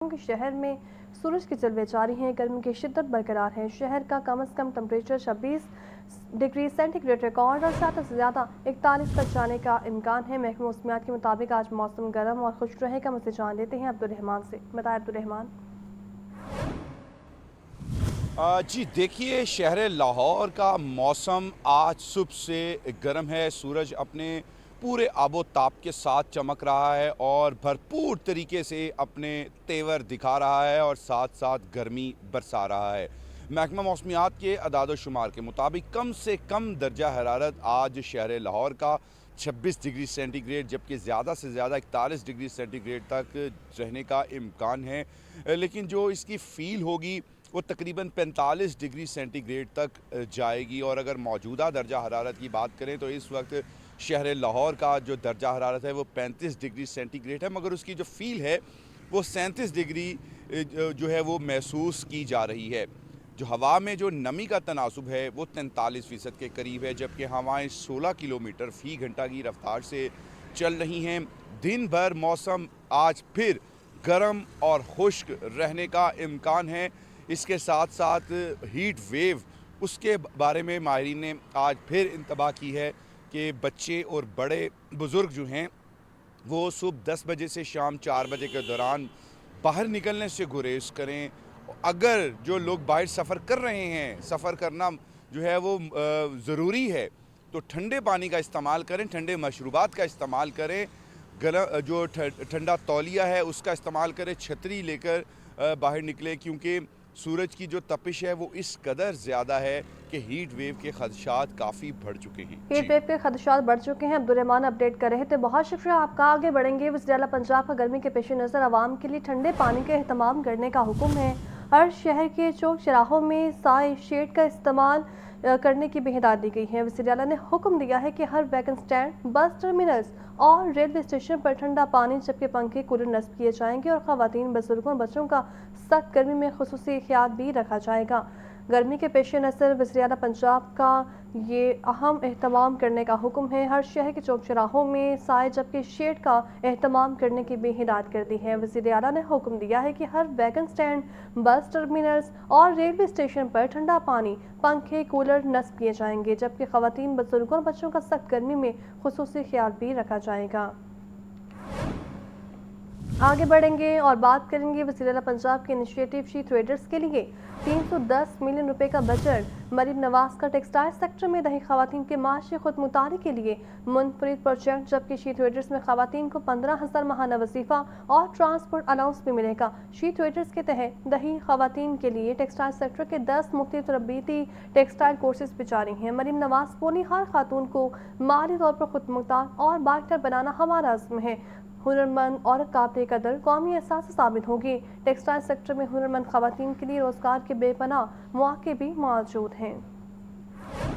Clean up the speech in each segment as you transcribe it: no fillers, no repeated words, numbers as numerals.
کہ شہر میں سورج کے جلوے جاری ہیں، گرمی کی شدت برقرار ہے۔ شہر کا کم از کم temperature 26 degree centigrade record اور زیادہ سے زیادہ 41 تک جانے کا امکان ہے۔ محکمہ موسمیات کے مطابق آج موسم گرم اور خشک رہے گا۔ مزید جان لیتے ہیں عبدالرحمان سے۔ بتائیں عبدالرحمان۔ جی دیکھیے، شہر لاہور کا موسم آج صبح سے گرم ہے۔ سورج اپنے پورے آب و تاب کے ساتھ چمک رہا ہے اور بھرپور طریقے سے اپنے تیور دکھا رہا ہے اور ساتھ ساتھ گرمی برسا رہا ہے۔ محکمہ موسمیات کے اعداد و شمار کے مطابق کم سے کم درجہ حرارت آج شہر لاہور کا 26 ڈگری سینٹی گریڈ جبکہ زیادہ سے زیادہ 41 ڈگری سینٹی گریڈ تک رہنے کا امکان ہے، لیکن جو اس کی فیل ہوگی وہ تقریباً 45 ڈگری سینٹی گریڈ تک جائے گی۔ اور اگر موجودہ درجہ حرارت کی بات کریں تو اس وقت شہر لاہور کا جو درجہ حرارت ہے وہ 35 ڈگری سینٹی گریڈ ہے، مگر اس کی جو فیل ہے وہ 37 ڈگری جو ہے وہ محسوس کی جا رہی ہے۔ جو ہوا میں جو نمی کا تناسب ہے وہ 43% کے قریب ہے، جبکہ ہوائیں 16 کلومیٹر فی گھنٹہ کی رفتار سے چل رہی ہیں۔ دن بھر موسم آج پھر گرم اور خشک رہنے کا امکان ہے۔ اس کے ساتھ ساتھ ہیٹ ویو، اس کے بارے میں ماہرین نے آج پھر انتباہ کی ہے کہ بچے اور بڑے بزرگ جو ہیں وہ صبح 10 بجے سے شام 4 بجے کے دوران باہر نکلنے سے گریز کریں۔ اگر جو لوگ باہر سفر کر رہے ہیں، سفر کرنا جو ہے وہ ضروری ہے، تو ٹھنڈے پانی کا استعمال کریں، ٹھنڈے مشروبات کا استعمال کریں، جو ٹھنڈا تولیہ ہے اس کا استعمال کریں، چھتری لے کر باہر نکلیں، کیونکہ سورج کی جو تپش ہے وہ اس قدر زیادہ ہے کہ ہیٹ ویو کے خدشات کافی بڑھ چکے ہیں۔ ہیٹ ویو کے خدشات بڑھ چکے ہیں۔ عبدالرحمان اپڈیٹ کر رہے تھے، بہت شکریہ آپ کا۔ آگے بڑھیں گے۔ وزیر اعلیٰ پنجاب کا گرمی کے پیش نظر عوام کے لیے ٹھنڈے پانی کا اہتمام کرنے کا حکم ہے۔ ہر شہر کے چوک چراہوں میں سائے شیڈ کا استعمال کرنے کی بھی ہدایت دی گئی ہے۔ وزیر اعلیٰ نے حکم دیا ہے کہ ہر ویگن سٹینڈ، بس ٹرمینلز اور ریلوے اسٹیشن پر ٹھنڈا پانی جبکہ پنکھے کولر نصب کیے جائیں گے اور خواتین، بزرگوں اور بچوں کا سخت گرمی میں خصوصی خیال بھی رکھا جائے گا۔ گرمی کے پیش نظر وزیر اعلیٰ پنجاب کا یہ اہم اہتمام کرنے کا حکم ہے۔ ہر شہر کے چوک چراہوں میں سائے جبکہ شیڈ کا اہتمام کرنے کی بھی ہدایت کر دی ہے۔ وزیر اعلیٰ نے حکم دیا ہے کہ ہر ویگن سٹینڈ، بس ٹرمینلز اور ریلوے اسٹیشن پر ٹھنڈا پانی، پنکھے، کولر نصب کیے جائیں گے جبکہ خواتین، بزرگوں اور بچوں کا سخت گرمی میں خصوصی خیال بھی رکھا جائے گا۔ آگے بڑھیں گے اور بات کریں گے وزیر اعلیٰ پنجاب کے انیشیٹو شی ٹریڈرز کے لیے 310 ملین روپے کا بجٹ۔ مریم نواز کا ٹیکسٹائل سیکٹر میں دیہی خواتین کے معاشی خود مختاری کے لیے منفرد پروجیکٹ، جبکہ شی ٹریڈرز میں خواتین کو 15,000 ماہانہ وظیفہ اور ٹرانسپورٹ الاؤنس بھی ملے گا۔ شی ٹریڈرز کے تحت دیہی خواتین کے لیے ٹیکسٹائل سیکٹر کے 10 مختلف تربیتی ٹیکسٹائل کورسز بھی جاری ہیں۔ مریم نواز بولی، ہر خاتون کو مالی طور پر خود مختار اور بااختیار بنانا ہمارا عزم ہے۔ ہنرمند اور قابل قدر قومی احساس ثابت ہوگی۔ ٹیکسٹائل سیکٹر میں ہنرمند خواتین کے لیے روزگار کے بے پناہ مواقع بھی موجود ہیں۔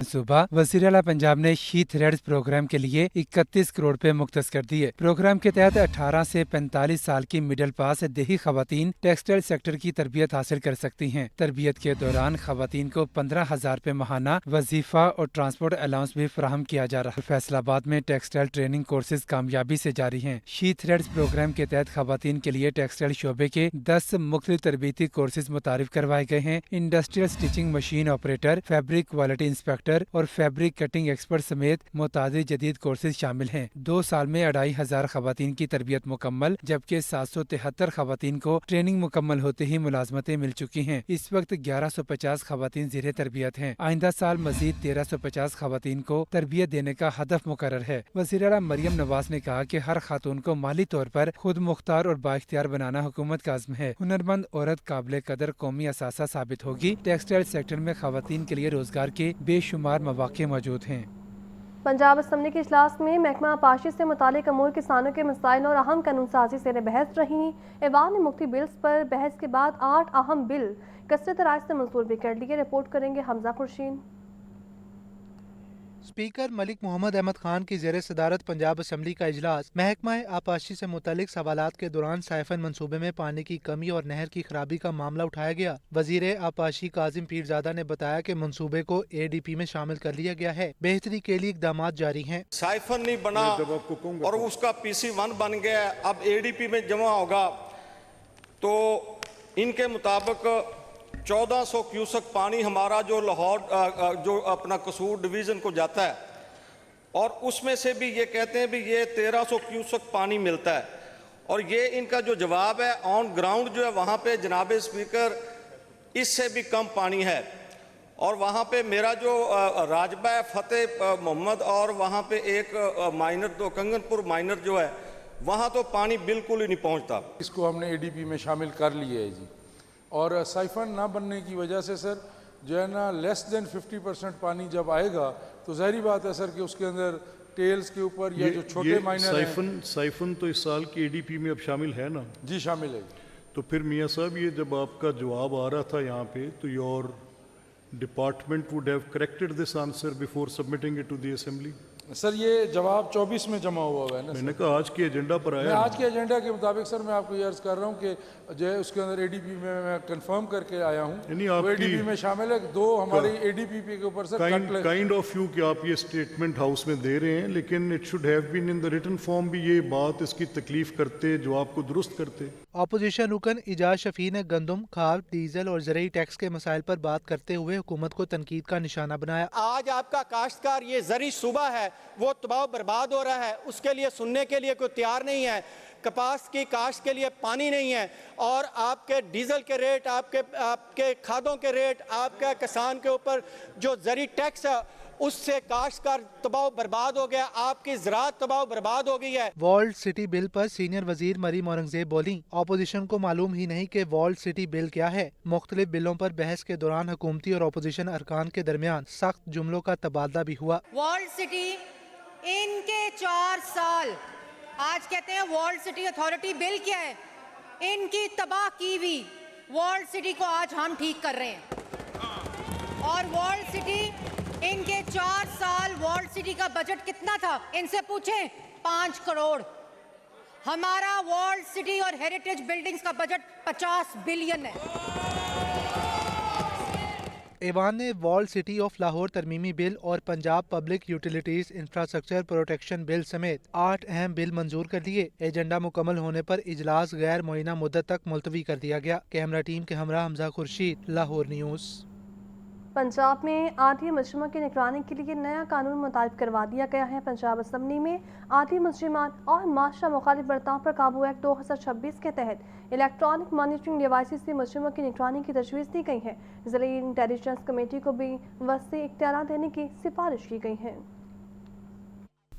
صبح وزیر اعلیٰ پنجاب نے شی تھریڈز پروگرام کے لیے 31 کروڑ روپے مختص کر دیے۔ پروگرام کے تحت 18 سے 45 سال کی مڈل پاس دیہی خواتین ٹیکسٹائل سیکٹر کی تربیت حاصل کر سکتی ہیں۔ تربیت کے دوران خواتین کو 15,000 روپے ماہانہ وظیفہ اور ٹرانسپورٹ الاؤنس بھی فراہم کیا جا رہا ہے۔ فیصل آباد میں ٹیکسٹائل ٹریننگ کورسز کامیابی سے جاری ہیں۔ شی تھریڈز پروگرام کے تحت خواتین کے لیے ٹیکسٹائل شعبے کے 10 مختلف تربیتی کورسز متعارف کروائے گئے ہیں۔ Industrial stitching machine operator, fabric quality inspector اور فیبرک کٹنگ ایکسپرٹ سمیت متعدد جدید کورسز شامل ہیں۔ 2 سال میں 2,500 خواتین کی تربیت مکمل، جبکہ 773 خواتین کو ٹریننگ مکمل ہوتے ہی ملازمتیں مل چکی ہیں۔ اس وقت 1150 خواتین زیر تربیت ہیں۔ آئندہ سال مزید 1350 خواتین کو تربیت دینے کا ہدف مقرر ہے۔ وزیر اعلیٰ مریم نواز نے کہا کہ ہر خاتون کو مالی طور پر خود مختار اور بااختیار بنانا حکومت کا عزم ہے۔ ہنرمند عورت قابل قدر قومی اثاثہ ثابت ہوگی۔ ٹیکسٹائل سیکٹر میں خواتین کے لیے روزگار کے بے شمار مواقع موجود ہیں۔ پنجاب اسمبلی کے اجلاس میں محکمہ آبپاشی سے متعلق امور، کسانوں کے مسائل اور اہم قانون سازی زیر بحث رہیں۔ ایوان نے مختلف بلز پر بحث کے بعد 8 اہم بل کثرت رائے سے منظور بھی کر لیے۔ رپورٹ کریں گے حمزہ خورشید۔ اسپیکر ملک محمد احمد خان کی زیر صدارت پنجاب اسمبلی کا اجلاس محکمہ آبپاشی سے متعلق سوالات کے دوران سائفن منصوبے میں پانی کی کمی اور نہر کی خرابی کا معاملہ اٹھایا گیا۔ وزیر آبپاشی کاظم پیرزادہ نے بتایا کہ منصوبے کو ADP میں شامل کر لیا گیا ہے۔ بہتری کے لیے اقدامات جاری ہیں۔ سائفن نہیں بنا اور اس کا PC1 بن گیا، اب ADP میں جمع ہوگا तो इनके मुताबिक 1400 क्यूसेक पानी हमारा जो लाहौर जो अपना कसूर डिवीज़न को जाता है, और उसमें से भी ये कहते हैं भी ये 1300 क्यूसेक पानी मिलता है। और ये इनका जो जवाब है ऑन ग्राउंड जो है वहाँ पे जनाब स्पीकर इससे भी कम पानी है। और वहाँ पे मेरा जो राजबा है फतेह मोहम्मद, और वहाँ पे एक माइनर तो कंगनपुर माइनर जो है वहाँ तो पानी बिल्कुल ही नहीं पहुँचता। इसको हमने एडीपी में शामिल कर लिया है जी। और साइफन ना बनने की वजह से सर जो है ना लेस देन 50% पानी जब आएगा तो ज़ाहिर बात है सर कि उसके अंदर टेल्स के ऊपर या जो छोटे माइनर हैं। साइफन तो इस साल की एडीपी में अब शामिल है ना जी, शामिल है। तो फिर मियाँ साहब ये जब आपका जवाब आ रहा था यहाँ पे तो your department would have corrected this answer before submitting it to the assembly. Sir ये जवाब 24 में जमा हुआ है ना। मैंने कहा आज के एजेंडा पर आया। आज के एजेंडा के मुताबिक सर मैं आपको ये अर्ज कर रहा हूँ कि जो है उसके अंदर एडीपी में मैं कंफर्म करके आया हूँ, वो एडीपी में शामिल है। 2 हमारी एडीपी के ऊपर सर काइंड ऑफ यू कि आप ये स्टेटमेंट हाउस में दे रहे हैं, लेकिन it should have been in the written form भी ये बात इसकी तकलीफ करते जो आपको दुरुस्त करते। अपोजिशन रुकन इजाज शफी ने गंदम, खाद, डीजल और ज़रूरी टैक्स के मसाइल पर बात करते हुए हुकूमत को तनकीद का निशाना बनाया। आज आपका काश्तकार ये ज़री सूबा है वो तबाह बर्बाद हो रहा है, उसके लिए सुनने के लिए कोई तैयार नहीं है। कपास की काश्त के लिए पानी नहीं है, और आपके डीजल के रेट, आपके खादों के रेट, आपका किसान के ऊपर जो ज़री टैक्स है उससे काश्तकार तबाह बर्बाद हो गया, आपकी ज़राअत तबाह बर्बाद हो गई है। वॉल्ड सिटी बिल पर सीनियर वजीर मरीम औरंगजेब बोली, अपोजिशन को मालूम ही नहीं कि वॉल्ड सिटी बिल क्या है। मुख्तलिफ बिलों पर बहस के दौरान हुकूमती और अपोजिशन अरकान के दरमियान सख्त जुमलों का तबादला भी हुआ। वॉल्ड सिटी इनके 4 साल, आज कहते हैं वॉल्ड सिटी अथॉरिटी बिल क्या है, इनकी तबाह की हुई वॉल्ड सिटी को आज हम ठीक कर रहे हैं। और वॉल्ड सिटी इनके 4 साल वॉल्ड सिटी का बजट कितना था इनसे पूछें, 5 करोड़। हमारा वॉल्ड सिटी और हेरिटेज बिल्डिंग्स का बजट 50 बिलियन है। ऐवान ने वॉल्ड सिटी ऑफ लाहौर तरमीमी बिल और Punjab public utilities infrastructure protection bill समेत 8 अहम बिल मंजूर कर लिए। एजेंडा मुकम्मल होने पर इजलास गैर मुअय्यना मुद्दत तक मुलतवी कर दिया गया। कैमरा टीम के हमरा हमजा खुर्शीद, लाहौर न्यूज़। पंजाब में आधी मुजरिमों की निगरानी के लिए नया कानून मुतारिफ करवा दिया गया है। पंजाब असम्बली में आधी मुजरिमात और माशरा मुखालिफ बर्ताव पर काबू एक्ट 2026 के तहत इलेक्ट्रॉनिक मॉनिटरिंग डिवाइसेस से मुजरिमों की निगरानी की तजवीज़ दी गई है। ज़िली इंटेलिजेंस कमेटी को भी वसी इख्तियार देने की सिफारिश की गई है।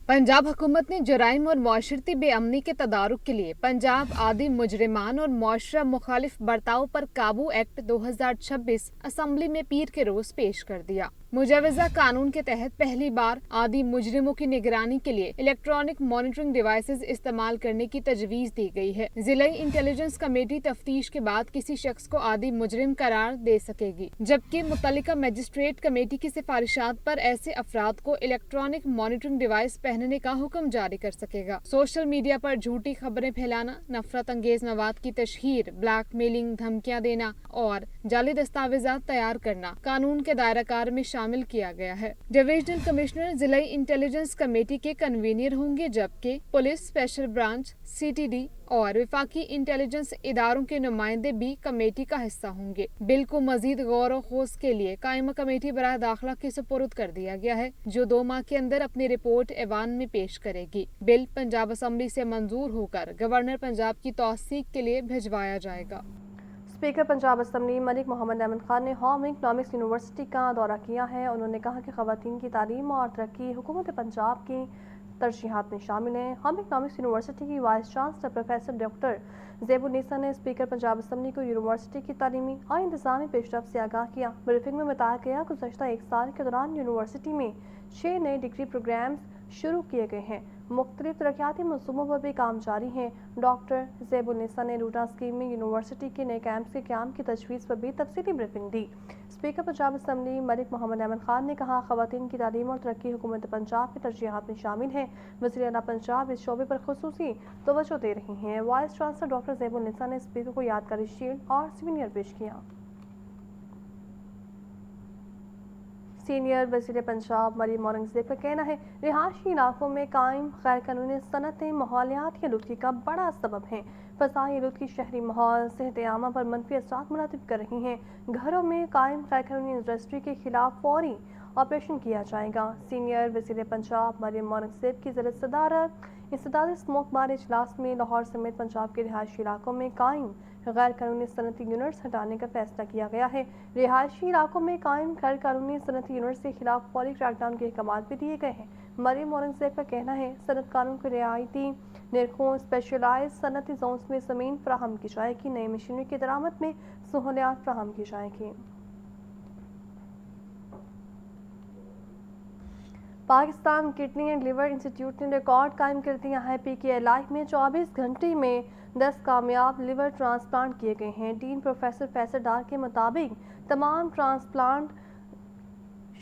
पंजाब हुकूमत ने जराइम और माशरती बेअमनी के तदारुक के लिए पंजाब आदि मुजरिमान और माशरा मुखालिफ बर्ताव पर काबू एक्ट 2026 असम्बली में पीर के रोज पेश कर दिया। मुजवजा कानून के तहत पहली बार आदि मुजरिमों की निगरानी के लिए इलेक्ट्रॉनिक मॉनिटरिंग डिवाइसेस इस्तेमाल करने की तजवीज़ दी गई है। जिला इंटेलिजेंस कमेटी तफ्तीश के बाद किसी शख्स को आदि मुजरिम करार दे सकेगी, जबकि मुतल्लिका मजिस्ट्रेट कमेटी की सिफारिशात पर ऐसे अफराद को इलेक्ट्रॉनिक मॉनिटरिंग डिवाइस पहनने का हुक्म जारी कर सकेगा। सोशल मीडिया पर झूठी खबरें फैलाना, नफरत अंगेज मवाद की तशहीर, ब्लैक मेलिंग, धमकियाँ देना और जाली दस्तावेजात तैयार करना कानून के दायरा कार में शामिल किया गया है। डिविजनल कमिश्नर जिला इंटेलिजेंस कमेटी के कन्वीनर होंगे, जबकि पुलिस स्पेशल ब्रांच, CTD और विफाकी इंटेलिजेंस इदारों के नुमाइंदे भी कमेटी का हिस्सा होंगे। बिल को मजीद गौर व खोज के लिए कायमा कमेटी बराह दाखिला के सुपुर्द कर दिया गया है, जो 2 माह के अंदर अपनी रिपोर्ट ऐवान में पेश करेगी। बिल पंजाब असम्बली से मंजूर होकर गवर्नर पंजाब की तौसीक के लिए भिजवाया जाएगा। स्पीकर पंजाब असम्बली मलिक मोहम्मद अहमद खान ने होम इकनॉमिक्स यूनिवर्सिटी का दौरा किया है। उन्होंने कहा कि ख़वातीन की तालीम और तरक्की हुकूमत पंजाब की तरजीहात में शामिल है। होम इकनॉमिक्स यूनिवर्सिटी की वाइस चांसलर प्रोफेसर डॉक्टर ज़ेबुन्निसा ने स्पीकर पंजाब असम्बली को यूनिवर्सिटी की तालीमी और इंतज़ामी पेशरफ्त से आगाह किया। ब्रीफिंग में बताया गया गुज़श्ता 1 साल के दौरान यूनिवर्सिटी में 6 नए डिग्री प्रोग्राम्स शुरू किए गए हैं। मुख्तलिफ तरक्याती मनसूबों पर भी काम जारी है। डॉक्टर ज़ेबुन्निसा ने रूटा स्कीम में यूनिवर्सिटी के नए कैंप्स के क़याम की तजवीज़ पर भी तफसीली ब्रीफिंग दी। स्पीकर पंजाब असम्बली मलिक मोहम्मद अहमद खान ने कहा, ख़वातीन की तालीम और तरक्की हुकूमत पंजाब की तरजीहात में शामिल है। वज़ीर आला पंजाब इस शोबे पर खुसूसी तवज्जो दे रही हैं। वाइस चांसलर डॉक्टर ज़ेबुन्निसा ने स्पीकर को यादगारी शील्ड और सिविनियर पेश किया। सीनियर वज़ीर पंजाब मरीम औरंगज़ेब का कहना है रिहायशी इलाकों में कायम गैर कानूनी सनतें माहौलियाती आलूदगी का बड़ा सबब हैं। फ़साई आलूदगी शहरी माहौल सेहत आमा पर मनफी असरात मुरातब कर रही हैं। घरों में कायम गैर कानूनी इंडस्ट्री के खिलाफ फौरी ऑपरेशन किया जाएगा। सीनियर वज़ीर पंजाब मरीम औरंगज़ेब की ज़रिए सदारत इंसदाद स्मोक बार इजलास में लाहौर समेत पंजाब के रिहायशी इलाकों में कायम गैर कानूनी सनती यूनिट्स हटाने का फैसला किया गया है। रिहायशी इलाकों में कायम गैर कानूनी सनती यूनिट्स के खिलाफ फौरी क्रैकडाउन के अहकाम भी दिए गए हैं। मरीम औरंगज़ेब का कहना है सनत कानून को रियायती निरखों स्पेशलाइज सनती जोन्स में ज़मीन फराहम की जाएगी। नई मशीनरी की दरामद में सहूलियात फराहम की जाएगी। Pakistan kidney and liver institute ने रिकॉर्ड कायम कर दिया है। PKLI में 24 घंटे में 10 कामयाब लिवर ट्रांसप्लांट किए गए हैं। डीन प्रोफेसर फैसल डार के मुताबिक तमाम ट्रांसप्लांट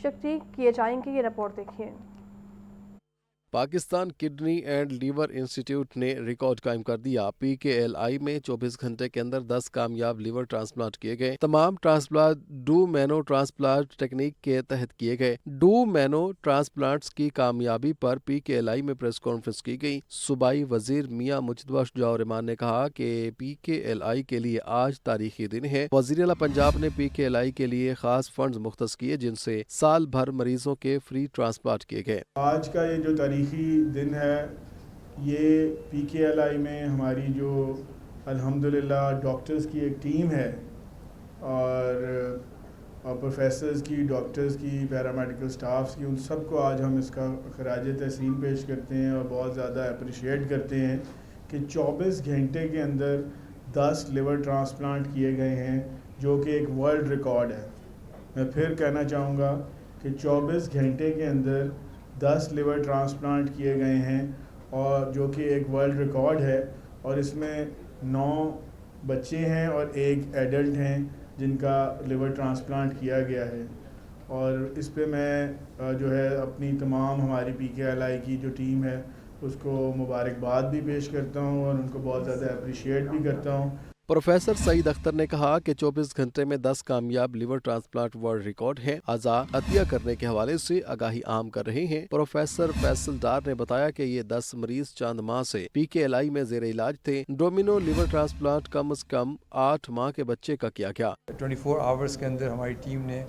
शक्ति किए जाएंगे। ये रिपोर्ट देखिए। Pakistan kidney and liver institute ने रिकॉर्ड कायम कर दिया। PKLI में 24 घंटे के अंदर 10 कामयाब लीवर ट्रांसप्लांट किए गए। तमाम ट्रांसप्लांट डू मैनो ट्रांसप्लांट टेक्निक के तहत किए गए। डू मैनो ट्रांसप्लांट्स की कामयाबी पर PKLI में प्रेस कॉन्फ्रेंस की गई। सूबाई वजीर मियां मुजतबा शुजा रहमान ने कहा कि PKLI के लिए आज तारीखी दिन है। वजीर आला पंजाब ने PKLI के लिए खास फंड्स मुख्तस किए जिनसे साल भर मरीजों के फ्री ट्रांसप्लांट किए गए। आज का ये जो तारीखी दिन है ये PKLI में हमारी जो अल्हम्दुलिल्लाह डॉक्टर्स की एक टीम है और प्रोफेसर्स की, डॉक्टर्स की, पैरामेडिकल स्टाफ्स की, उन सबको आज हम इसका खराज तहसीन पेश करते हैं और बहुत ज़्यादा अप्रिशिएट करते हैं कि 24 घंटे के अंदर 10 लिवर ट्रांसप्लांट किए गए हैं जो कि एक वर्ल्ड रिकॉर्ड है। मैं फिर कहना चाहूँगा कि 24 घंटे के अंदर 10 लिवर ट्रांसप्लांट किए गए हैं और जो कि एक वर्ल्ड रिकॉर्ड है और इसमें 9 बच्चे हैं और 1 एडल्ट हैं जिनका लिवर ट्रांसप्लांट किया गया है। और इस पे मैं जो है अपनी तमाम हमारी PKLI की जो टीम है उसको मुबारकबाद भी पेश करता हूँ और उनको बहुत ज़्यादा अप्रिशिएट भी करता हूँ। प्रोफेसर सईद अख्तर ने कहा कि 24 घंटे में 10 कामयाब लिवर ट्रांसप्लांट वर्ल्ड रिकॉर्ड है। अज़ा अतिया करने के हवाले से आगाही आम कर रहे हैं। प्रोफेसर फैसल डार ने बताया कि ये 10 मरीज चंद माह से PKLI में जेर इलाज थे। डोमिनो लिवर ट्रांसप्लांट कम से कम 8 माह के बच्चे का किया गया। 24 आवर्स के अंदर हमारी टीम ने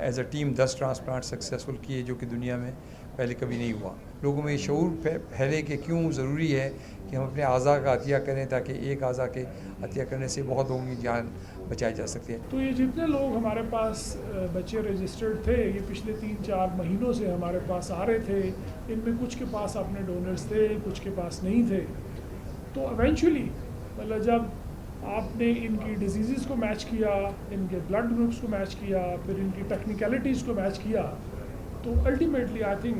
as a team 10 transplant successful किए जो कि दुनिया में पहले कभी नहीं हुआ। लोगों में शऊर फैले कि क्यों ज़रूरी है कि हम अपने अज़ा का अतिया करें ताकि एक अज़ा के अतिया करने से बहुत लोगों की जान बचाई जा सकती है। तो ये जितने लोग हमारे पास बच्चे रजिस्टर्ड थे ये पिछले 3-4 महीनों से हमारे पास आ रहे थे। इनमें कुछ के पास अपने डोनर्स थे, कुछ के पास नहीं थे। तो इवेंचुअली मतलब जब आपने इनकी डिजीज़ को मैच किया, इनके ब्लड ग्रुप्स को मैच किया, फिर इनकी टेक्निकलिटीज़ को मैच किया, तो ultimately I think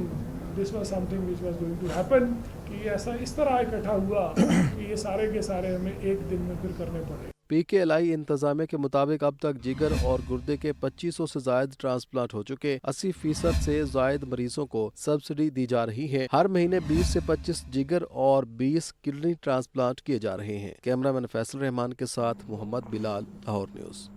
this was something which was going to happen कि ऐसा इस तरह इकट्ठा हुआ कि ये सारे के सारे हमें एक दिन में फिर करने पड़े। PKLI इंतजामिया के मुताबिक अब तक जिगर और गुर्दे के 2500 से जायद ट्रांसप्लांट हो चुके। 80% से जायद मरीजों को सब्सिडी दी जा रही है। हर महीने 20 से 25 जिगर और 20 किडनी ट्रांसप्लांट किए जा रहे हैं। कैमरामैन फैसल रहमान के साथ मोहम्मद बिलाल, लाहौर न्यूज़।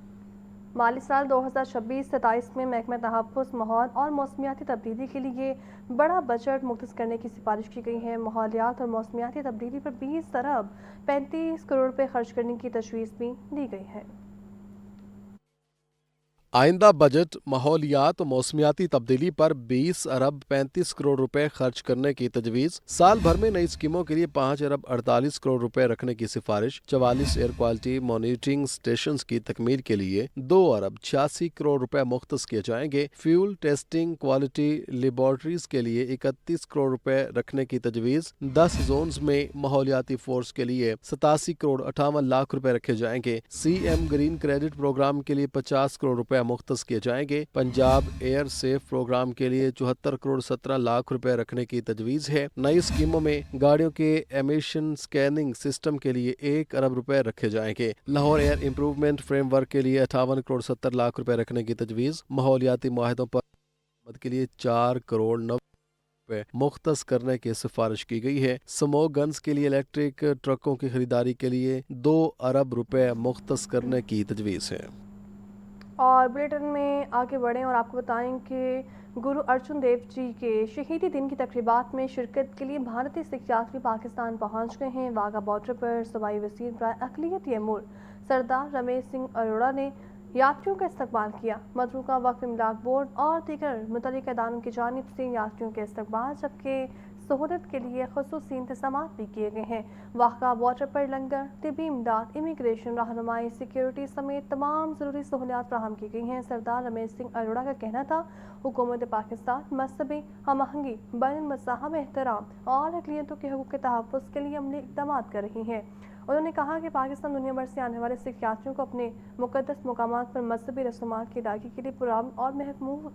माली साल 2026-27 में महकमा तहफ़्फ़ुज़ माहौल और मौसमियाती तब्दीली के लिए बड़ा बजट मुख्तस करने की सिफारिश की गई है। माहौलियात और मौसमियाती तब्दीली पर 20 अरब 35 करोड़ रुपए खर्च करने की तजवीज़ भी दी गई है। आइंदा बजट माहौलियात और मौसमियाती तब्दीली पर 20 अरब 35 करोड़ रुपए खर्च करने की तजवीज़। साल भर में नई स्कीमों के लिए 5 अरब 48 करोड़ रुपए रखने की सिफारिश। 44 एयर क्वालिटी मॉनिटरिंग स्टेशंस की तकमील के लिए 2 अरब 86 करोड़ रुपए मुख्तस किए जाएंगे। फ्यूल टेस्टिंग क्वालिटी लेबॉर्ट्रीज के लिए 31 करोड़ रुपए रखने की तजवीज़। 10 जोन्स में माहौलियाती फोर्स के लिए 87 करोड़ 58 लाख रुपए रखे जाएंगे। CM ग्रीन क्रेडिट प्रोग्राम के लिए 50 करोड़ रुपए मुख्तस किए जाएंगे। पंजाब एयर सेफ प्रोग्राम के लिए 74 करोड़ 17 लाख रुपए रखने की तजवीज़ है। नई स्कीमों में गाड़ियों के एमिशन स्कैनिंग सिस्टम के लिए 1 अरब रुपए रखे जाएंगे। लाहौर एयर इंप्रूवमेंट फ्रेमवर्क के लिए 58 करोड़ 70 लाख रुपए रखने की तजवीज़। माहौलियाती मुआहदों पर के लिए 4 करोड़ 90 रुपए मुख्तस करने की सिफारिश की गई है। स्मोक गन्स के लिए इलेक्ट्रिक ट्रकों की खरीदारी के लिए 2 अरब रुपए मुख्तस करने की तजवीज़ है। اور بلیٹن میں آگے بڑھیں اور آپ کو بتائیں کہ گرو ارجن دیو جی کے شہیدی دن کی تقریبات میں شرکت کے لیے بھارتی سکھ یاتری پاکستان پہنچ گئے ہیں۔ واگا بارڈر پر صوبائی وزیر برائے اقلیتی امور سردار رمیش سنگھ اروڑا نے یاتریوں کا استقبال کیا۔ متروکہ وقف املاک بورڈ اور دیگر متعلقہ اداروں کی جانب سے یاتریوں کے استقبال جبکہ سہولت کے لیے خصوصی انتظامات بھی کیے گئے ہیں۔ واگا بارڈر پر لنگر، طبی امداد، امیگریشن، رہنمائی، سیکیورٹی سمیت تمام ضروری سہولیات فراہم کی گئی ہیں۔ سردار رمیش سنگھ اروڑا کا کہنا تھا حکومت پاکستان مذہبی ہم آہنگی، بین المذاہب احترام اور اقلیتوں کے حقوق کے تحفظ کے لیے عملی اقدامات کر رہی ہے۔ انہوں نے کہا کہ پاکستان دنیا بھر سے آنے والے سکھ یاتریوں کو اپنے مقدس مقامات پر مذہبی رسومات کی ادائیگی کے لیے پرامن اور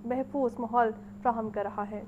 محفوظ ماحول فراہم کر رہا ہے۔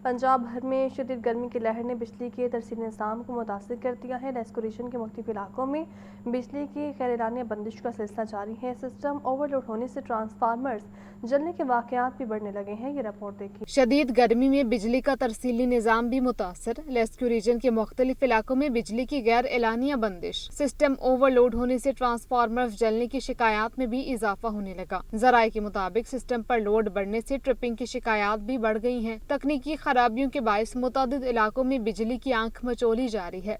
پنجاب بھر میں شدید گرمی کی لہر نے بجلی کے ترسیلی نظام کو متاثر کر دیا ہے۔ لیسکو ریجن کے مختلف علاقوں میں بجلی کی غیر اعلانیہ بندش کا سلسلہ جاری ہے۔ سسٹم اوور لوڈ ہونے سے ٹرانسفارمرز جلنے کے واقعات بھی بڑھنے لگے ہیں۔ یہ رپورٹ دیکھیے۔ شدید گرمی میں بجلی کا ترسیلی نظام بھی متاثر۔ لیسکو ریجن کے مختلف علاقوں میں بجلی کی غیر اعلانیہ بندش، سسٹم اوور لوڈ ہونے سے ٹرانسفارمرز جلنے کی شکایات میں بھی اضافہ ہونے لگا۔ ذرائع کے مطابق سسٹم پر لوڈ بڑھنے سے ٹرپنگ کی شکایات بھی بڑھ گئی ہیں۔ تکنیکی خرابیوں کے باعث متعدد علاقوں میں بجلی کی آنکھ مچولی جاری ہے۔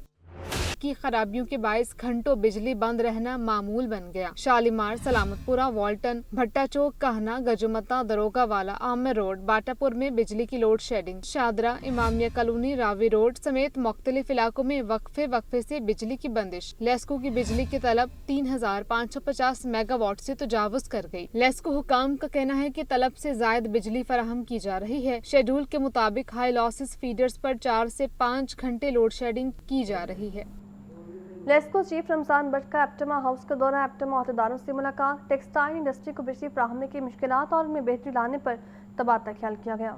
کی خرابیوں کے باعث گھنٹوں بجلی بند رہنا معمول بن گیا۔ شالیمار، سلامت پورہ، والٹن، بھٹا چوک، کہنا، گجمتا، دروگا والا، عامر روڈ، باٹا پور میں بجلی کی لوڈ شیڈنگ، شادرہ، امامیہ کالونی، راوی روڈ سمیت مختلف علاقوں میں وقفے سے بجلی کی بندش۔ لیسکو کی بجلی کی طلب 3550 میگا واٹ سے تجاوز کر گئی۔ لیسکو حکام کا کہنا ہے کہ طلب سے زائد بجلی فراہم کی جا رہی ہے۔ شیڈول کے مطابق ہائی لاسز فیڈرز پر 4 سے 5 گھنٹے لوڈ شیڈنگ کی جا رہی ہے۔ لیسکو چیف رمضان بٹ کا ایپٹما ہاؤس کا دورہ، ایپٹما عہدیداروں سے ملاقات، ٹیکسٹائل انڈسٹری کو بجلی فراہمی کی مشکلات اور ان میں بہتری لانے پر تبادلہ خیال کیا گیا۔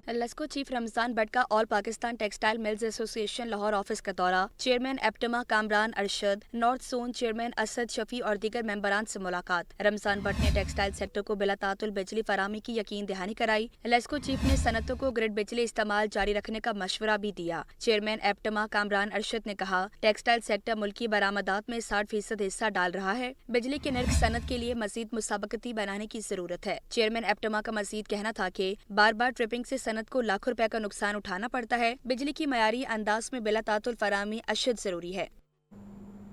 لیسکو چیف رمضان بٹ کا آل پاکستان ٹیکسٹائل ملز ایسوسی ایشن لاہور آفس کا دورہ، chairman APTMA Kamran Arshad, north zone chairman Asad Shafi اور دیگر ممبران سے ملاقات۔ رمضان بٹ نے ٹیکسٹائل سیکٹر کو بلا تعطل بجلی فراہمی کی یقین دہانی کرائی۔ لیسکو چیف نے صنعتوں کو گرڈ بجلی استعمال جاری رکھنے کا مشورہ بھی دیا۔ چیئرمین ایپٹما کامران ارشد نے کہا ٹیکسٹائل سیکٹر ملکی برآمدات میں 60% حصہ ڈال رہا ہے۔ بجلی کے نرخ صنعت کے لیے مزید مسابقتی بنانے کی ضرورت ہے۔ چیئرمین ایپٹما کا مزید کہنا تھا کہ بار بار ٹرپنگ سے صنعت کو لاکھوں روپے کا نقصان اٹھانا پڑتا ہے۔ بجلی کی معیاری انداز میں بلا تعطل فراہمی اشد ضروری ہے۔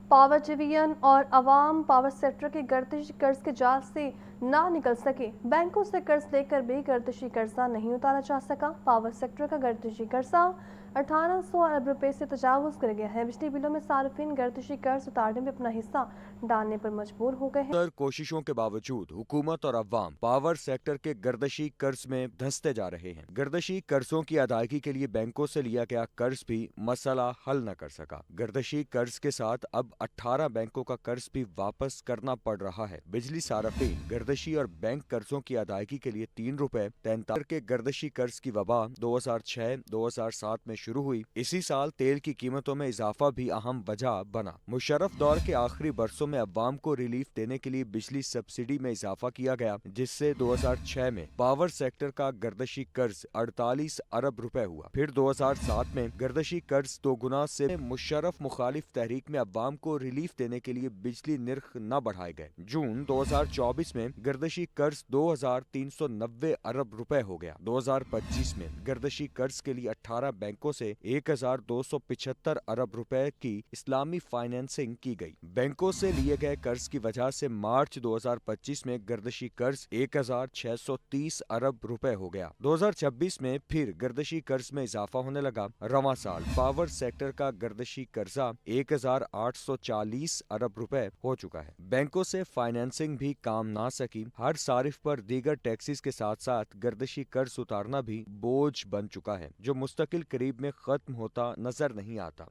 پاور ڈویژن اور عوام پاور سیکٹر کے گردشی قرض کے جال سے نہ نکل سکے۔ بینکوں سے قرض لے کر بھی گردشی قرضہ نہیں اتارا جا سکا۔ پاور سیکٹر کا گردشی قرضہ 1800 ارب روپے سے تجاوز کر گیا ہے۔ بجلی بلوں میں صارفین گردشی قرض اتارنے میں اپنا حصہ ڈالنے پر مجبور ہو گئے ہیں۔ کوششوں کے باوجود حکومت اور عوام پاور سیکٹر کے گردشی قرض میں دھنستے جا رہے ہیں۔ گردشی قرضوں کی ادائیگی کے لیے بینکوں سے لیا گیا قرض بھی مسئلہ حل نہ کر سکا۔ گردشی قرض کے ساتھ اب 18 بینکوں کا قرض بھی واپس کرنا پڑ رہا ہے۔ بجلی صارفین گردشی اور بینک قرضوں کی ادائیگی کے لیے 3 روپے 43 کے گردشی قرض کی وبا 2006-2007 میں شروع ہوئی۔ اسی سال تیل کی قیمتوں میں اضافہ بھی اہم وجہ بنا۔ مشرف دور کے آخری برسوں میں عوام کو ریلیف دینے کے لیے بجلی سبسڈی میں اضافہ کیا گیا، جس سے 2006 میں پاور سیکٹر کا گردشی قرض 48 ارب روپے ہوا۔ پھر 2007 میں گردشی قرض 2 گنا سے مشرف مخالف تحریک میں عوام کو ریلیف دینے کے لیے بجلی نرخ نہ بڑھائے گئے۔ جون 2024 میں گردشی قرض 2390 ارب روپے ہو گیا۔ 2025 میں گردشی قرض کے لیے 18 بینکوں سے 1275 ارب روپے کی اسلامی فائنینسنگ کی گئی۔ بینکوں سے لیے گئے قرض کی وجہ سے مارچ 2025 میں گردشی قرض 1630 ارب روپے ہو گیا۔ 2026 میں پھر گردشی قرض میں اضافہ ہونے لگا۔ رواں سال پاور سیکٹر کا گردشی قرضہ 1840 ارب روپے ہو چکا ہے۔ بینکوں سے فائنینسنگ بھی کام نہ سکی۔ ہر صارف پر دیگر ٹیکسز کے ساتھ ساتھ گردشی قرض اتارنا بھی بوجھ بن چکا ہے، جو مستقل قریب میں ختم ہوتا نظر نہیں آتا۔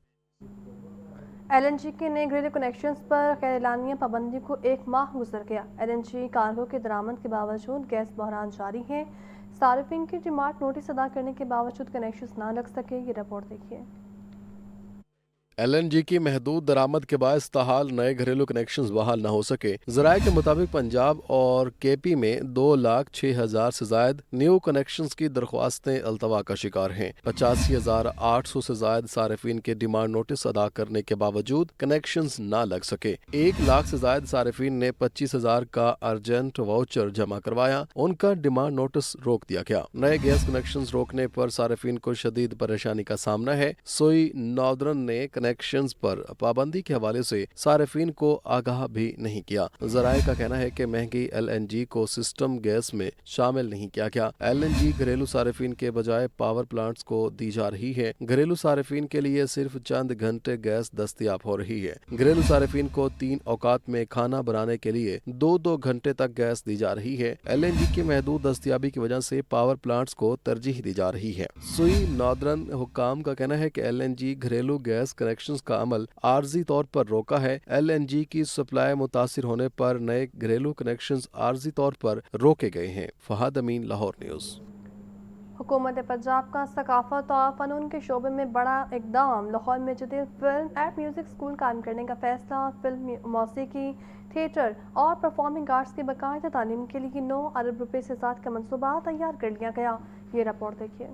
ایل این جی کے نئے گریڈ کنیکشنز پر غیر اعلانیہ پابندی کو 1 ماہ گزر گیا۔ ایل این جی کارگو کے درآمد کے باوجود گیس بحران جاری ہے۔ صارفین کی ڈیمانڈ نوٹس ادا کرنے کے باوجود کنیکشنز نہ لگ سکے۔ یہ رپورٹ دیکھیے۔ LNG की महदूद दरामद के बायस ताहाल नए घरेलू कनेक्शंस बहाल न हो सके। ज़राए के मुताबिक पंजाब और KP में 2,06,000 से जायद न्यू कनेक्शंस की दरख्वास्तें अल्तवा का शिकार हैं। 85,800 से जायद सारिफिन के डिमांड नोटिस अदा करने के बावजूद कनेक्शंस न लग सके। 1 लाख से जायद सारिफिन ने 25,000 का अर्जेंट वाउचर जमा करवाया, उनका डिमांड नोटिस रोक दिया गया। नए गैस कनेक्शंस रोकने पर सारिफिन को शदीद परेशानी का सामना है। सोई नॉर्दर्न ने कनेक्शंस पर पाबंदी के हवाले से सारिफिन को आगाह भी नहीं किया। ज़राए का कहना है कि महंगी LNG को सिस्टम गैस में शामिल नहीं किया गया। LNG घरेलू सारिफिन के बजाय पावर प्लांट्स को दी जा रही है। घरेलू सारिफिन के लिए सिर्फ चंद घंटे गैस दस्तयाब हो रही है। घरेलू सारिफिन को 3 औकात में खाना बनाने के लिए 2-2 घंटे तक गैस दी जा रही है। LNG की महदूद दस्तयाबी की वजह से पावर प्लांट्स को तरजीह दी जा रही है। सुई नॉर्दर्न हुक्काम का कहना है कि LNG घरेलू गैस कनेक्शंस का अमल आर्जी तौर पर रोका है। LNG की सप्लाई मुतासिर होने पर नए घरेलू कनेक्शंस आर्जी तौर पर रोके गए हैं। फहद अमीन, लाहौर न्यूज़। हुकूमत पंजाब का सकाफत और फ़नून के शोबे में बड़ा इकदाम। लाहौर में जदीद फिल्म एंड म्यूज़िक स्कूल कायम करने का फैसला। फिल्म, मौसीकी, थिएटर और परफॉर्मिंग आर्ट्स की बाकायदा तालीम के लिए 9 अरब रुपए से ज़्यादा का मनसूबा तैयार कर लिया गया। ये रिपोर्ट देखिए।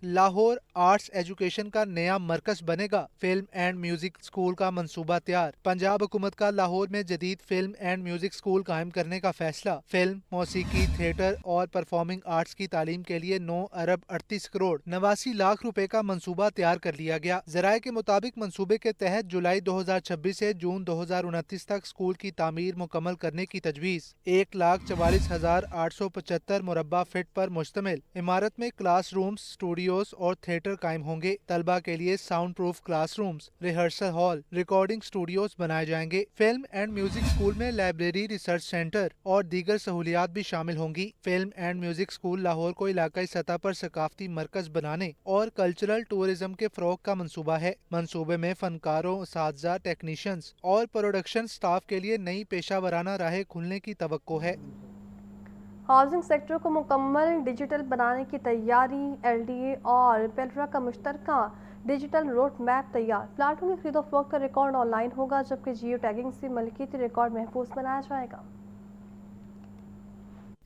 लाहौर आर्ट्स एजुकेशन का नया मरकज बनेगा। फिल्म एंड म्यूजिक स्कूल का मंसूबा तैयार। पंजाब हुकूमत का लाहौर में जदीद फिल्म एंड म्यूजिक स्कूल कायम करने का फैसला। फिल्म, मौसीकी, थिएटर और परफॉर्मिंग आर्ट्स की तालीम के लिए 9 अरब 38 करोड़ 89 लाख रुपए का मंसूबा तैयार कर लिया गया। ज़राए के मुताबिक मंसूबे के तहत जुलाई 2026 से जून 2029 तक स्कूल की तामीर मुकम्मल करने की तजवीज़। 1,44,875 मुरब्बा फीट पर मुश्तमिल इमारत में क्लास रूम्स, स्टूडियोज और थिएटर कायम होंगे। तलबा के लिए sound proof classrooms, rehearsal hall, recording studios बनाए जाएंगे। फिल्म एंड म्यूजिक स्कूल में लाइब्रेरी, रिसर्च सेंटर और दीगर सहूलियात भी शामिल होंगी। Film and music school Lahore को इलाकाई सतह पर सकाफती मरकज बनाने और कल्चरल टूरिज्म के फरोग का मंसूबा है। मंसूबे में फनकारों, असातिज़ा, टेक्नीशियंस और प्रोडक्शन स्टाफ के लिए नई पेशा वराना राहें खुलने की तवक्को है। हाउसिंग सेक्टर को मुकम्मल डिजिटल बनाने की तैयारी। LDA और पेल्ट्रा का मुश्तरका डिजिटल रोड मैप तैयार। प्लाटों की खरीदो फरोख्त का रिकॉर्ड ऑनलाइन होगा, जबकि जियो टैगिंग से मलकियती रिकॉर्ड महफूज बनाया जाएगा।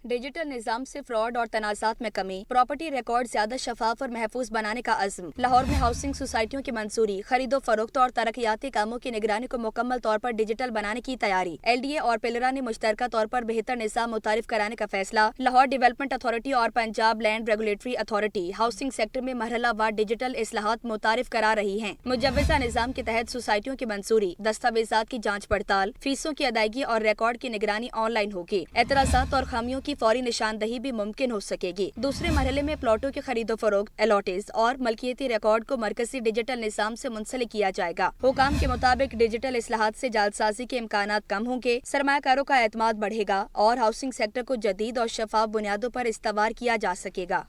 डिजिटल निजाम से फ्रॉड और तनाज़ात में कमी, प्रॉपर्टी रिकॉर्ड ज्यादा शफाफ और महफूज बनाने का अज़्म। लाहौर में हाउसिंग सोसाइटियों की मंजूरी, खरीदो फरोख्त और तरक्याती कामों की निगरानी को मुकम्मल तौर पर डिजिटल बनाने की तैयारी। LDA और पेलरा ने मुश्तरका तौर पर बेहतर निज़ाम मुतारिफ कराने का फैसला। लाहौर डेवलपमेंट अथॉरिटी और Punjab land regulatory authority housing sector में मरहलावार डिजिटल इस्लाहात मुतारिफ करा रही हैं। मुजव्वज़ा निज़ाम के तहत सोसाइटियों की मंजूरी, दस्तावेजात की जाँच पड़ताल, फीसों की अदायगी और रिकॉर्ड की निगरानी ऑनलाइन होगी। एतराज़ात और खामियों की फौरी निशानदही भी मुमकिन हो सकेगी। दूसरे मरहले में प्लॉटों की खरीदो फरोख्त, अलॉटेज और मलकियती रिकॉर्ड को मरकजी डिजिटल निज़ाम से मुंसलिक किया जाएगा। हुकाम के मुताबिक डिजिटल इस्लाहात से जालसाजी के इम्कानात कम होंगे, सरमायाकारों का एतमाद बढ़ेगा और हाउसिंग सेक्टर को जदीद और शफाफ बुनियादों पर इस्तवार किया जा सकेगा।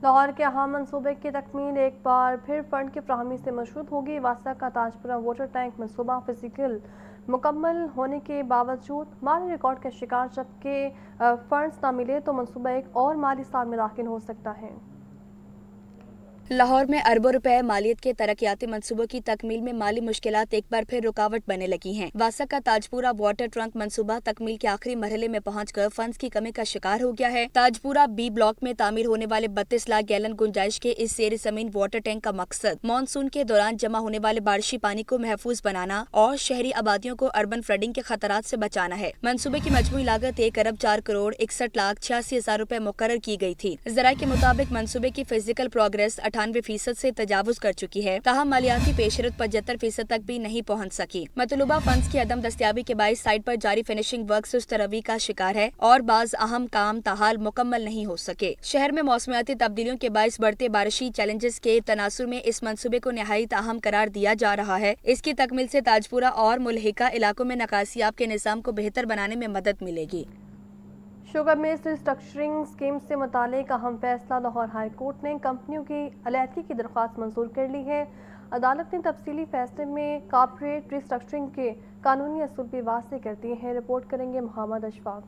लाहौर के अहम मनसूबे की तकमील एक बार फिर फंड की फ्राहमी से मशरूत होगी। वासा का ताजपुरा वाटर टैंक मनसूबा फिजिकल मुकम्मल होने के बावजूद माली रिकॉर्ड का शिकार, जबकि फंड्स ना मिले तो मनसूबा एक और माली साल में दाखिल हो सकता है। लाहौर में अरबों रुपए मालियत के तरक्याती मंसूबों की तकमील में माली मुश्किलात एक बार फिर रुकावट बनने लगी हैं। वासा का ताजपुरा वाटर ट्रंक मंसूबा तकमील के आखिरी मरहले में पहुंचकर फंड्स की कमी का शिकार हो गया है। ताजपुरा B ब्लॉक में तामीर होने वाले 32 लाख गैलन गुंजाइश के इस सेर जमीन वाटर टैंक का मकसद मानसून के दौरान जमा होने वाले बारिशी पानी को महफूज बनाना और शहरी आबादियों को अर्बन फ्लडिंग के खतरात से बचाना है। मंसूबे की मजमूई लागत 1 अरब 4 करोड़ 61,86,000 रुपए मुकर्रर की गई थी। ज़राए के मुताबिक मंसूबे की फिजिकल प्रोग्रेस 98% से तजावुज कर चुकी है। ताहम मालियाती पेशरत 75% तक भी नहीं पहुंच सकी। मतलूबा फंड्स की अदम दस्तियाबी के बाइस साइट पर जारी फिनिशिंग वर्क सुस्त रवि का शिकार है और बाज अहम काम ताहाल मुकम्मल नहीं हो सके। शहर में मौसमियाती तब्दीलियों के बाइस बढ़ते बारिशी चैलेंजेस के तनासुर में इस मंसूबे को निहायत अहम करार दिया जा रहा है। इसकी तकमील से ताजपुरा और मुल्हिका इलाकों में नकासियाब के निज़ाम को बेहतर बनाने में मदद मिलेगी। शुगर मिल्स रिस्ट्रक्चरिंग स्कीम से मुतालिक अहम फैसला। लाहौर हाई कोर्ट ने कंपनियों की अलहदगी की दरख्वास्त मंजूर कर ली है। अदालत ने तफसीली फैसले में कॉर्पोरेट रिस्ट्रक्चरिंग के कानूनी असूल भी वाज़ेह कर दिए हैं। रिपोर्ट करेंगे मोहम्मद अशफाक।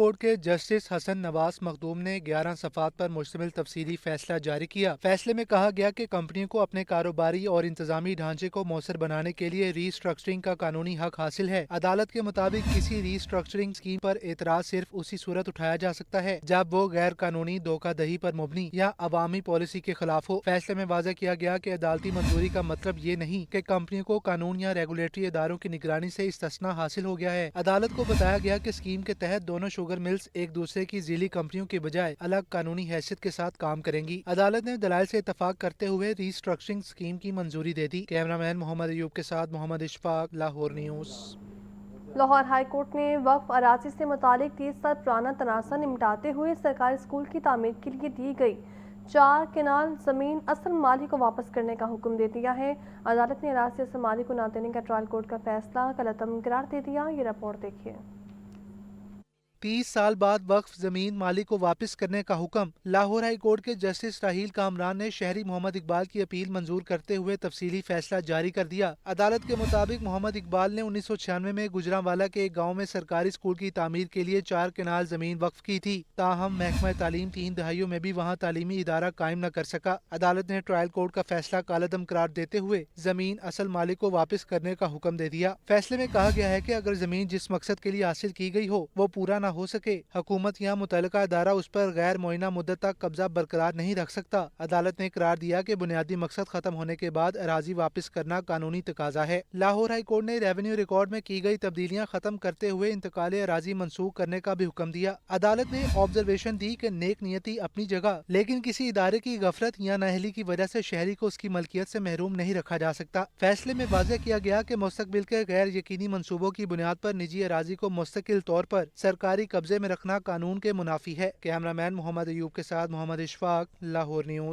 कोर्ट के जस्टिस हसन नवाज मखदूम ने 11 सफ़ात पर मुश्तमिल तफसीली फैसला जारी किया। फैसले में कहा गया कि कंपनियों को अपने कारोबारी और इंतजामी ढांचे को मौसर बनाने के लिए रीस्ट्रक्चरिंग का कानूनी हक हासिल है। अदालत के मुताबिक किसी रीस्ट्रक्चरिंग स्कीम पर एतराज सिर्फ उसी सूरत उठाया जा सकता है जब वो गैर कानूनी धोखाधड़ी पर मुबनी या अवामी पॉलिसी के खिलाफ हो। फैसले में वाज़ेह किया गया कि अदालती मंजूरी का मतलब ये नहीं कि कंपनियों को कानून या रेगुलेटरी इदारों की निगरानी से इस्तिस्ना हासिल हो गया है। अदालत को बताया गया कि स्कीम के तहत दोनों शुगर मिल्स एक दूसरे की ज़ीली कंपनियों के बजाय अलग कानूनी हैसियत के साथ काम करेंगी। अदालत ने दलाइल से इत्तफाक करते हुए रीस्ट्रक्चरिंग स्कीम की मंजूरी दे दी। कैमरामैन मोहम्मद अयूब के साथ Mohammad Ishfaq, Lahore news. Lahore high court ने वक्फ अराजी से मुतालिक 30 साल पुराना तनाज़ा निपटाते हुए सरकारी स्कूल की तामीर के लिए दी गई 4 केनाल ज़मीन असल मालिक को वापस करने का हुक्म दे दिया है। अदालत ने अराजी असल मालिक को न देने का ट्रायल कोर्ट का फैसला गलतम करार दे दिया। ये रिपोर्ट देखिए। 30 साल बाद वक्फ जमीन मालिक को वापस करने का हुक्म। लाहौर हाई कोर्ट के जस्टिस राहील कामरान ने शहरी मोहम्मद इकबाल की अपील मंजूर करते हुए तफसीली फैसला जारी कर दिया। अदालत के मुताबिक मोहम्मद इकबाल ने 1996 में गुजरांवाला के एक गाँव में सरकारी स्कूल की तामीर के लिए 4 केनाल जमीन वक्फ की थी। ताहम महकमा तालीम 3 दहाइयों में भी वहाँ तालीमी इदारा कायम न कर सका। अदालत ने ट्रायल कोर्ट का फैसला कालअदम करार देते हुए जमीन असल मालिक को वापस करने का हुक्म दे दिया। फैसले में कहा गया है कि अगर जमीन जिस मकसद के लिए हासिल की गई हो वो पूरा न हो सके, हुकूमत या मुतल्लिका अदारा उस पर गैर मुअय्यना मुद्दत तक कब्जा बरकरार नहीं रख सकता। अदालत ने करार दिया कि बुनियादी मकसद खत्म होने के बाद अराजी वापस करना कानूनी तकाजा है। लाहौर हाई कोर्ट ने रेवेन्यू रिकॉर्ड में की गई तब्दीलियां खत्म करते हुए इंतकाल अराजी मनसूख करने का भी हुक्म दिया। अदालत ने ऑब्जर्वेशन दी कि नेक नियति अपनी जगह, लेकिन किसी इदारे की गफलत या नाअहली की वजह से शहरी को उसकी मलकियत से महरूम नहीं रखा जा सकता। फैसले में वाज़ेह किया गया कि मुस्तकबिल के गैर यकीनी मनसूबों की बुनियाद पर निजी अराजी को मुस्तकिल तौर पर सरकारी कब्जे में रखना कानून के मुनाफी है। कैमरामैन मोहम्मद अयूब के साथ मोहम्मद इशफाक, लाहौर न्यूज़।